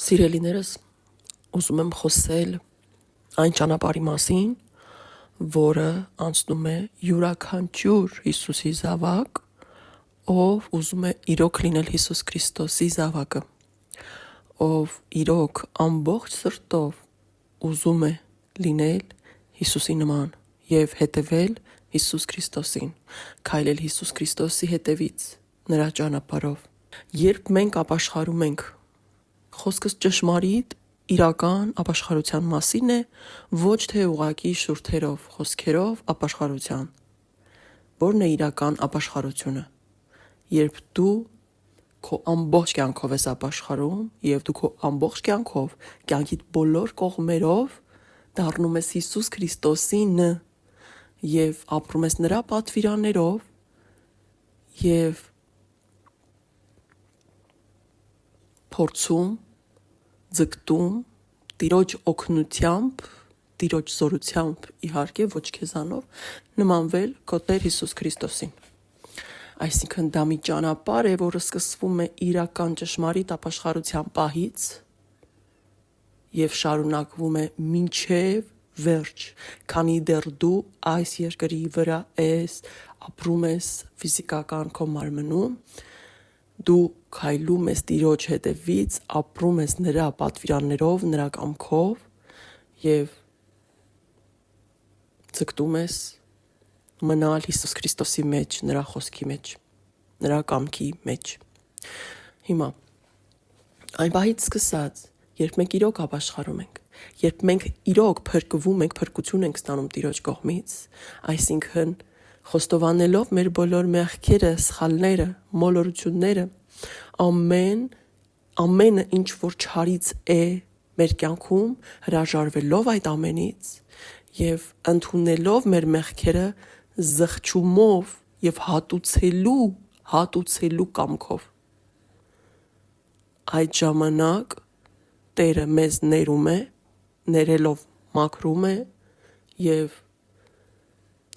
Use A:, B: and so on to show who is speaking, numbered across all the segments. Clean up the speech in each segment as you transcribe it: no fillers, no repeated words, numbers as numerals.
A: Սիրելիներս, ուզում եմ խոսել այն ճանապարհի մասին, որը անցնում է յուրաքանչյուր Հիսուսի զավակ, ով ուզում է իրոք լինել Հիսուս Քրիստոսի զավակը, ով իրոք ամբողջ սրտով ուզում է լինել Հիսուսի նման եւ հետևել Հիսուս Քրիստոսին, քայլել Հիսուս Քրիստոսի հետևից, նրա ճանապարհով։ Երբ մենք ապաշխարում ենք, խոսքս ճշմարիտ, իրական ապաշխարության մասին է, ոչ թե ուղղակի շուրթերով, խոսքերով ապաշխարության։ Որն է իրական ապաշխարությունը։ Երբ դու քո ամբողջ կյանքով ես ապաշխարում եւ դու քո ամբողջ կյանքով, կյանքիդ բոլոր կողմերով դառնում ես Հիսուս Քրիստոսին եւ ապրում ես նրա պատվիրաններով եւ փորձում, ձգտում, Տիրոջ օգնությամբ, Տիրոջ զորությամբ, իհարկե ոչ քեզանով, նմանվել քո Տեր Հիսուս Քրիստոսին։ Այսինքն դա մի ճանապարհ է, որը սկսվում է իրական ճշմարիտ ապաշխարության պահից եւ շարունակվում է մինչեւ վերջ, քանի դեռ դու այս երկրի վրա ես, ապրում ես ֆիզիկական քո մարմնում, դու քայլում ես Տիրոջ հետևից, ապրում ես նրա պատվիրաններով, նրա կամքով եւ ձգտում ես մնալ Հիսուս Քրիստոսի մեջ, նրա խոսքի մեջ, նրա կամքի մեջ։ Հիմա այն բանից սկսած, երբ մենք իրոք ապաշխարում ենք, երբ մենք իրոք փրկվում ենք, փրկություն ենք ստանում Տիրոջ կողմից, այսինքն խոստովանելով մեր բոլոր մեղքերը, սխալները, մոլորությունները, ամենը ինչ որ չարից է մեր կյանքում, հրաժարվելով այդ ամենից եւ ընդունելով մեր մեղքերը զղջումով եւ հատուցելու կամքով, այդ ժամանակ Տերը մեզ ներում է, ներելով մաքրում է եւ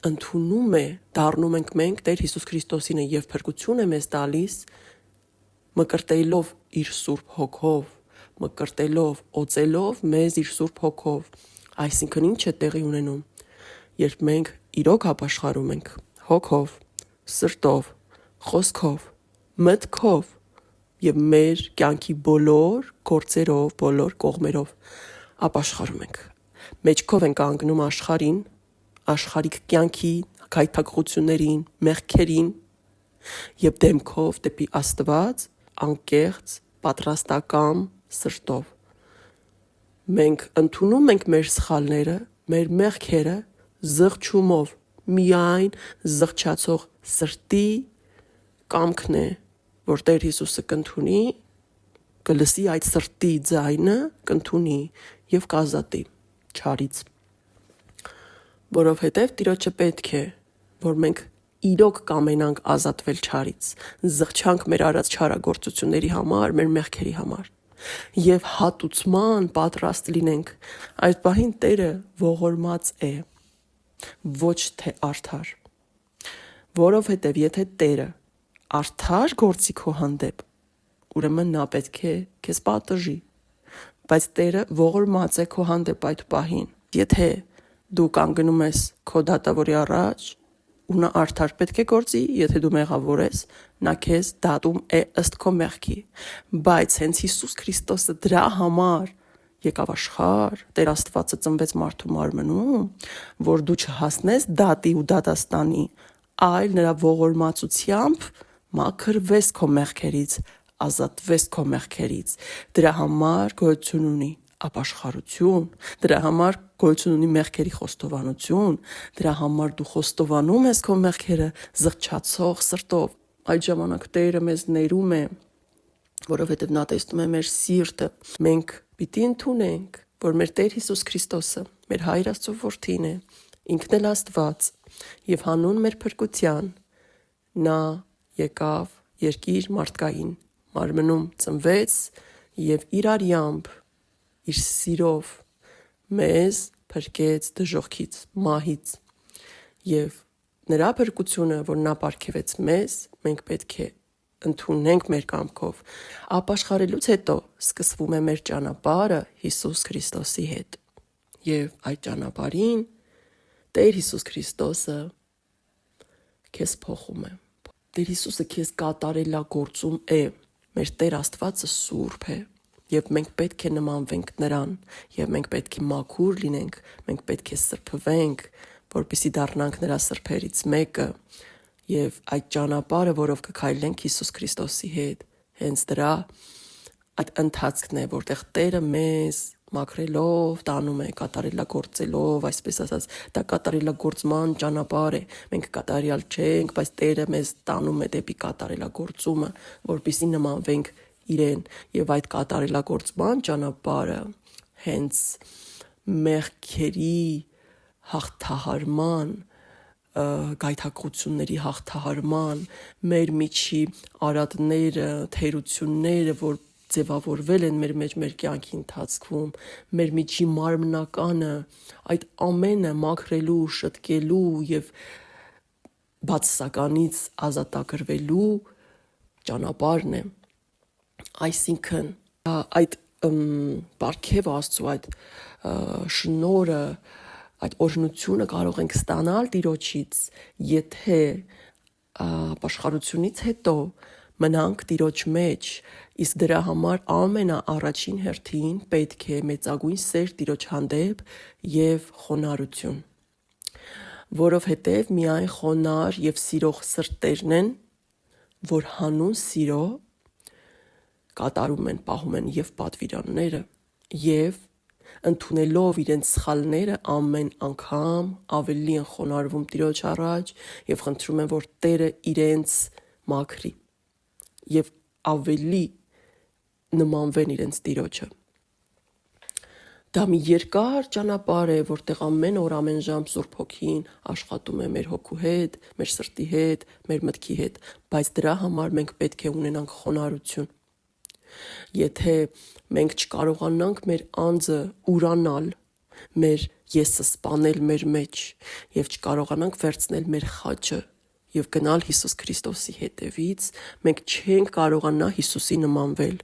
A: ընդունում է, դառնում ենք մենք Տեր Հիսուս Քրիստոսին եւ փրկություն է մեզ տալիս, մկրտելով իր Սուրբ Հոգով, մկրտելով, օծելով մեզ իր Սուրբ Հոգով։ Այսինքն ինչ է տեղի ունենում, երբ մենք իրոք ապաշխարում ենք հոգով, սրտով, խոսքով, մտքով եւ մեր կյանքի բոլոր գործերով, բոլոր կողմերով ապաշխարում ենք։ Մեջքով ենք անգնում աշխարհին, աշխարհիկ կյանքի գայթակղություններին, մեղքերին եւ դեմքով դեպի Աստված, անկեղծ, պատրաստական սրտով։ Մենք ընդունում ենք մեր սխալները, մեր մեղքերը զղջումով, միայն զղջացող սրտի կամքն է, որ Տեր Հիսուսը կընդունի, կլսի այդ սրտի ձայնը, կընդունի եւ կազատի չարից։ Որովհետև Տիրոջը պետք է, որ մենք իրոք կամենանք ազատվել չարից, զղջանք մեր արած չարագործությունների համար, մեր մեղքերի համար եւ հատուցման պատրաստ լինենք։ Այդ պահին Տերը ողորմած է, ոչ թե արդար։ Որովհետև եթե Տերը արդար գործի քո հանդեպ, ուրեմն նա պետք է քեզ պատժի, բայց Տերը ողորմած է քո հանդեպ այդ պահին։ Եթե դու կանգնում ես քո դատավորի առաջ, ու նա արդար պետք է գործի, եթե դու մեղավոր ես, նա քեզ դատում է ըստ քո մեղքի, բայց հենց Հիսուս Քրիստոսը դրա համար եկավ աշխարհ, Տեր Աստվածը ծնվեց մարդու մարմնում, որ դու չհասնես դատի ու դատաստանի, այլ նրա ողորմածությամբ մաքրվես քո մեղքերից, ազատվես քո մեղքերից։ Դրա համար գոյություն ունի ապաշխարություն, դրա համար գոյություն ունի մեղքերի խոստովանություն, դրա համար դու խոստովանում ես քո մեղքերը զղջացող սրտով։ Այդ ժամանակ Տերը մեզ ներում է, որովհետև նա տեսնում է մեր սիրտը։ Մենք պիտի ընդունենք, որ մեր Տեր Հիսուս Քրիստոսը մեր Հայր Աստծո որդին է, ինքն էլ Աստված, եւ հանուն մեր փրկության նա եկավ երկիր մարդկային մարմնում, ծնվեց եւ իր արյամբ, իր սիրով մեզ փրկեց դժոխքից, մահից եւ նրա փրկությունը, որ նա պարգևեց մեզ, մենք պետք է ընդունենք մեր կամքով, ապաշխարելուց հետո սկսվում է մեր ճանապարհը Հիսուս Քրիստոսի հետ։ Եվ այդ ճանապարհին Տեր Հիսուս Քրիստոսը քեզ փոխում է։ Տեր Հիսուսը քեզ կատարելագործում է։ Մեր Տեր Աստվածը սուրբ է, եւ մենք պետք է նմանվենք նրան, եւ մենք պետք է մաքուր լինենք, մենք պետք է սրբվենք, որպեսզի դառնանք նրա սրբերից մեկը, եւ այդ ճանապարհը, որով կքայլենք Հիսուս Քրիստոսի հետ, հենց դրա այդ ընթացքն է, որտեղ Տերը մեզ մաքրելով տանում է, կատարելագործելով, այսպես ասած, դա կատարելագործման ճանապարհ է։ Մենք կատարյալ չենք, բայց Տերը մեզ տանում է դեպի կատարելագործումը, որպեսզի նմանվենք իրեն, եւ այդ կատարելագործման ճանապարհը հենց մեղքերի հաղթահարման, գայթակղությունների հաղթահարման, մեր միջի արատները, թերությունները, որ ձևավորվել են մեր մեջ մեր կյանքի ընթացքում, մեր միջի մարմնականը, այդ ամենը մաքրելու, շտկելու եւ բացասականից ազատագրվելու ճանապարհն է։ Այսինքն այդ Բարքև Աստծո այդ շնորհը, այդ օրհնությունը կարող ենք ստանալ Տիրոջից, եթե ապաշխարությունից հետո մնանք Տիրոջ մեջ, իսկ դրա համար ամենաառաջին հերթին պետք է մեծագույն սեր Տիրոջ հանդեպ եւ խոնարհություն, որովհետեւ միայն խոնար եւ սիրող սրտերն են, որ հանուն սիրո կատարում են, պահում են եւ պատվիրանները եւ ընդունելով իրենց սխալները ամեն անգամ ավելի են խոնարհվում Տիրոջ առաջ եւ խնդրում են, որ Տերը իրենց մաքրի եւ ավելի նմանվեն իրենց Տիրոջը։ Դա մի երկար ճանապարհ է, որտեղ ամեն օր, ամեն ժամ Սուրբ Հոգին աշխատում է մեր հոգու հետ, մեր սրտի հետ, մեր մտքի հետ, բայց դրա համար մենք պետք է ունենանք խոնարհություն։ Եթե մենք չկարողանանք մեր անձը ուրանալ, մեր եսը սպանել մեր մեջ եւ չկարողանանք վերցնել մեր խաչը եւ գնալ Հիսուս Քրիստոսի հետևից, մենք չենք կարողանա Հիսուսի նմանվել,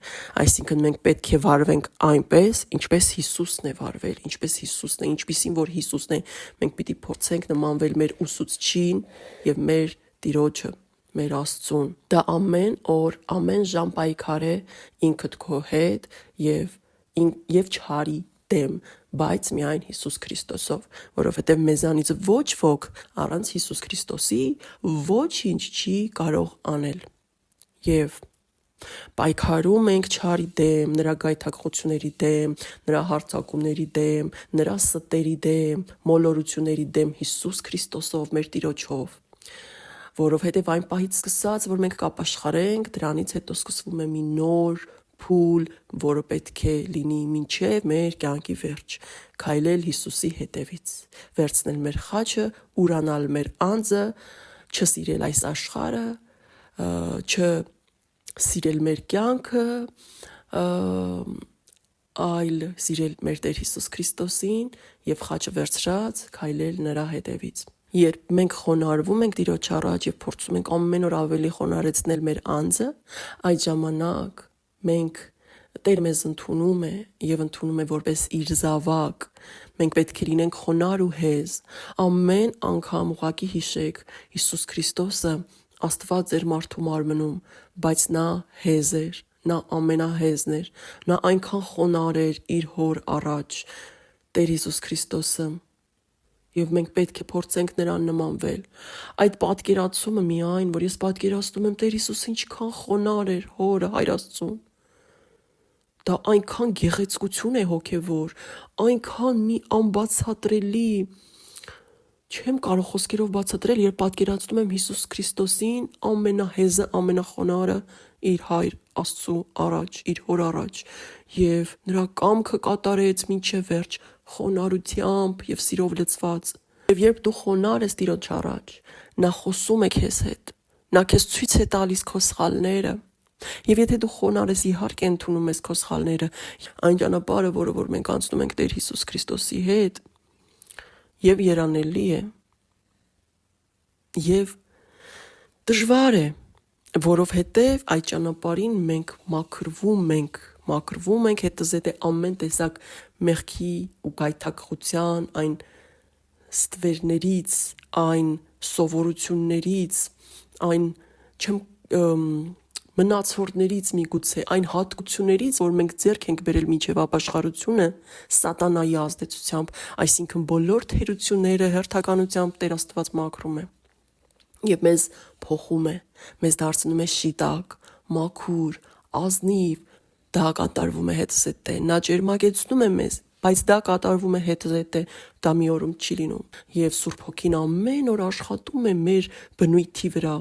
A: այսինքն մենք պետք է վարվենք այնպես, ինչպես Հիսուսն է վարվել, ինչպես Հիսուսն է, ինչպիսին որ Հիսուսն է, մենք պիտի փորձենք նմանվել մեր ուսուցչին եւ մեր Տիրոջը, մեր Աստծուն։ Դա ամեն օր, ամեն ժամ պայքար է ինքդ քո հետ եւ չարի դեմ, բայց միայն Հիսուս Քրիստոսով, որովհետև մեզանից ոչ ոք առանց Հիսուս Քրիստոսի ոչինչ չի կարող անել։ Եվ պայքարում ենք չարի դեմ, նրա գայթակղությունների դեմ, նրա հարձակումների դեմ, նրա ստերի դեմ, մոլորությունների դեմ Հիսուս Քրիստոսով, մեր Տիրոջով, որովհետև այն պահից սկսած, որ մենք կապաշխարենք, դրանից հետո սկսվում է մի նոր փուլ, որը պետք է լինի մինչև մեր կյանքի վերջ, քայլել Հիսուսի հետևից, վերցնել մեր խաչը, ուրանալ մեր անձը, չսիրել այս աշխարհը, չսիրել մեր կյանքը, այլ սիրել մեր Տեր Հիսուս Քրիստոսին եւ խաչը վերցրած քայլել նրա հետևից։ Երբ մենք խոնարհվում ենք Տիրոջ առաջ եւ փորձում ենք ամեն օր ավելի խոնարհեցնել մեր անձը, այդ ժամանակ մենք Տեր մեզ ընդունում է եւ ընդունում է որպես իր զավակ։ Մենք պետք է լինենք խոնարհ ու հեզ։ Ամեն անգամ ուղղակի հիշեք, Հիսուս Քրիստոսը Աստված էր մարդու մարմնում, բայց նա հեզ էր, նա ամենահեզն էր, նա այնքան խոնարհ էր իր հոր առաջ, Տեր Հիսուս Քրիստոսը։ Եվ մենք պետք է փորձենք նրան նմանվել։ Այդ պատկերացումը միայն, որ ես պատկերացնում եմ Տեր Հիսուսը ինչքան խոնարհ էր հորը Հայր Աստծուն։ Դա այնքան գեղեցկություն է հոգևոր, այնքան մի անբացատրելի, չեմ կարող խոսքերով բացատրել, երբ պատկերացնում եմ Հիսուս Քրիստոսին ամենահեզը, ամենախոնարհը իր Հայր Աստծու առաջ, իր հոր առաջ, եւ նրա կամքը կատարեց մինչև վերջ, խոնարհությամբ եւ սիրով լցված։ Եվ երբ դու խոնարհ ես Տիրոջ առաջ, նա խոսում է քեզ հետ, նա քեզ ցույց է տալիս քո սխալները։ Եվ եթե դու խոնարհ ես, իհարկե ընդունում ես քո սխալները, այն ճանապարհը, որ մենք անցնում ենք Տեր Հիսուս Քրիստոսի հետ, եւ երանելի է, եւ դժվար է, Որովհետև այդ ճանապարհին մենք մաքրվում ենք հետզհետե ամեն տեսակ մեղքի ու գայթակղության, այն ստվերներից, այն սովորություններից, այն մնացորդներից միգուցե, այն հատկություններից, որ մենք ձեռք ենք բերել մինչև ապաշխարությունը սատանայի ազդեցությամբ, այսինքն բոլոր թերությունները հերթականությամբ Տեր Աստված մաքրում է եւ մեզ փոխում է, մեզ դարձնում է շիտակ, մաքուր, ազնիվ, դա կատարվում է հետզհետե, նա ջերմագեցնում է մեզ, բայց դա կատարվում է հետզհետե, դա մի օրում չի լինում եւ Սուրբ Հոգին ամեն օր աշխատում է մեր բնույթի վրա,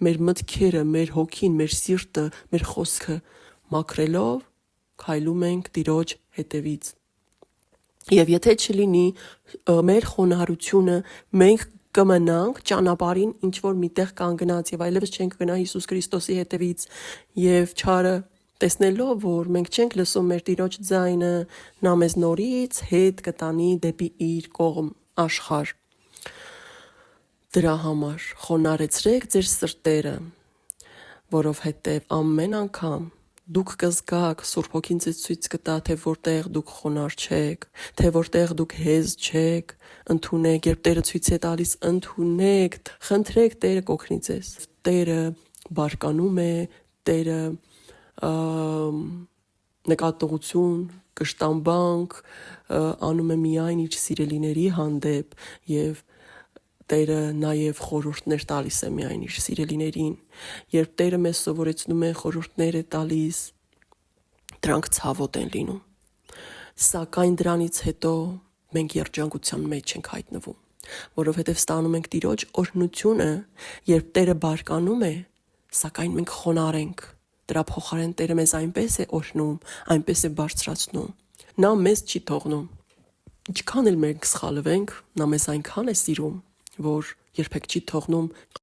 A: մեր մտքերը, մեր հոգին, մեր սիրտը, մեր խոսքը մաքրելով քայլում ենք Տիրոջ հետևից։ Եվ եթե չլինի մեր խոնարհությունը, մենք կմնանք ճանապարհին ինչ որ միտեղ կանգնած եւ այլևս չենք գնա Հիսուս Քրիստոսի հետևից եւ չարը տեսնելով որ մենք չենք լսում մեր Տիրոջ ձայնը, նա մեզ նորից հետ կտանի դեպի իր կողմ աշխարհ։ Դրա համար խոնարհեցրեք ձեր սրտերը, որովհետև ամեն անգամ դուք կզգաք, Սուրբ Հոգին ձեզ ցույց կտա, թե որտեղ դուք խոնարհ չեք, թե որտեղ դուք հեզ չեք, ընդունեք, երբ Տերը ցույց է տալիս, ընդունեք, խնդրեք, Տերը կօգնի ձեզ։ Տերը բարկանում է, Տերը նկատողություն, կշտամբանք անում է միայն իր սիրելիների հանդեպ եւ Տերը նաև խորհուրդներ տալիս է միայն իր սիրելիներին։ Երբ Տերը մեզ սովորեցնում է խորհուրդներ է տալիս, դրանք ցավոտ են լինում։ Սակայն դրանից հետո մենք երջանկության մեջ ենք հայտնվում, որովհետև ստանում ենք Տիրոջ օրհնությունը, երբ Տերը բարկանում է, սակայն մենք խոնարհ ենք։ Դրա փոխարեն Տերը մեզ այնպես է օրհնում, այնպես է բարձրացնում։ Նա մեզ չի թողնում։ Ինչքան էլ մենք սխալվենք, նա մեզ այնքան է սիրում, որ երբեք չի թողնում